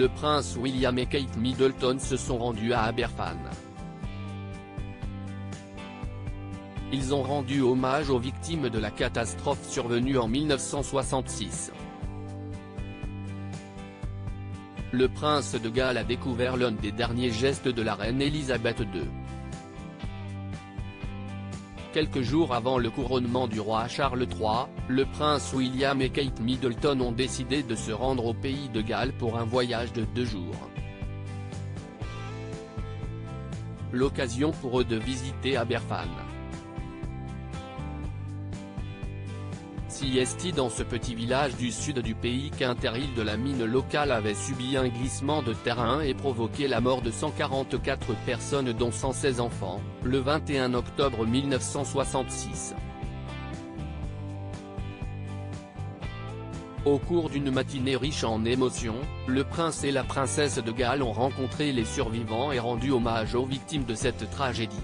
le prince William et Kate Middleton se sont rendus à Aberfan. Ils ont rendu hommage aux victimes de la catastrophe survenue en 1966. Le prince de Galles a découvert l'un des derniers gestes de la reine Elisabeth II. Quelques jours avant le couronnement du roi Charles III, le prince William et Kate Middleton ont décidé de se rendre au pays de Galles pour un voyage de 2 jours. L'occasion pour eux de visiter Aberfan. Si dans ce petit village du sud du pays qu'un-terril de la mine locale avait subi un glissement de terrain et provoqué la mort de 144 personnes dont 116 enfants, le 21 octobre 1966. Au cours d'une matinée riche en émotions, le prince et la princesse de Galles ont rencontré les survivants et rendu hommage aux victimes de cette tragédie.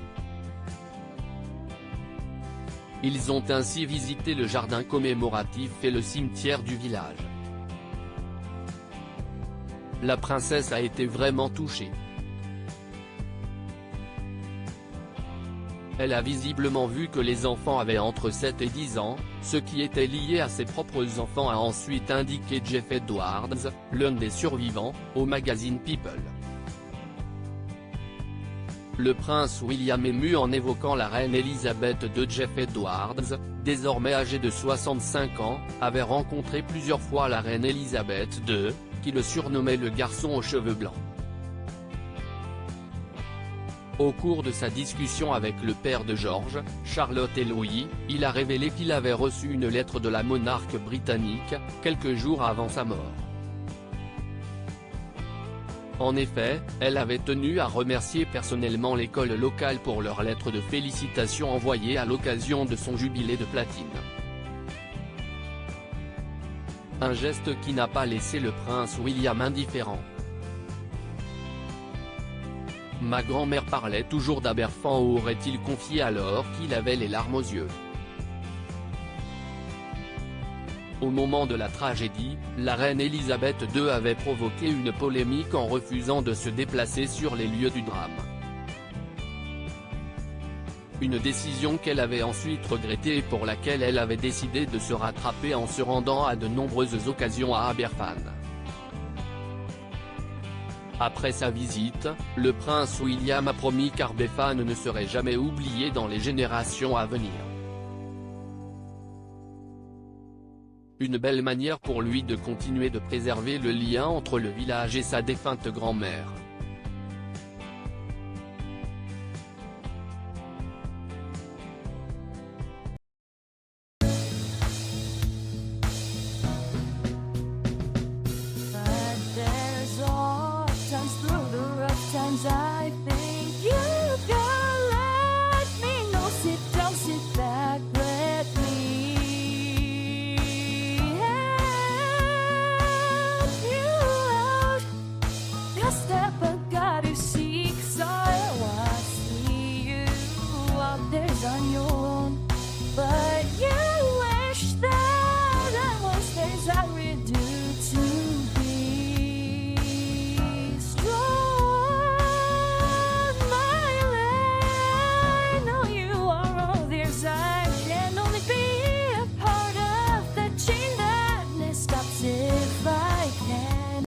Ils ont ainsi visité le jardin commémoratif et le cimetière du village. La princesse a été vraiment touchée. Elle a visiblement vu que les enfants avaient entre 7 et 10 ans, ce qui était lié à ses propres enfants, a ensuite indiqué Jeff Edwards, l'un des survivants, au magazine People. Le prince William ému en évoquant la reine Elisabeth II. Jeff Edwards, désormais âgé de 65 ans, avait rencontré plusieurs fois la reine Elisabeth II, qui le surnommait le garçon aux cheveux blancs. Au cours de sa discussion avec le père de George, Charlotte et Louis, il a révélé qu'il avait reçu une lettre de la monarque britannique, quelques jours avant sa mort. En effet, elle avait tenu à remercier personnellement l'école locale pour leur lettre de félicitations envoyée à l'occasion de son jubilé de platine. Un geste qui n'a pas laissé le prince William indifférent. Ma grand-mère parlait toujours d'Aberfan, aurait-il confié alors qu'il avait les larmes aux yeux. Au moment de la tragédie, la reine Elisabeth II avait provoqué une polémique en refusant de se déplacer sur les lieux du drame. Une décision qu'elle avait ensuite regrettée et pour laquelle elle avait décidé de se rattraper en se rendant à de nombreuses occasions à Aberfan. Après sa visite, le prince William a promis qu'Aberfan ne serait jamais oublié dans les générations à venir. Une belle manière pour lui de continuer de préserver le lien entre le village et sa défunte grand-mère.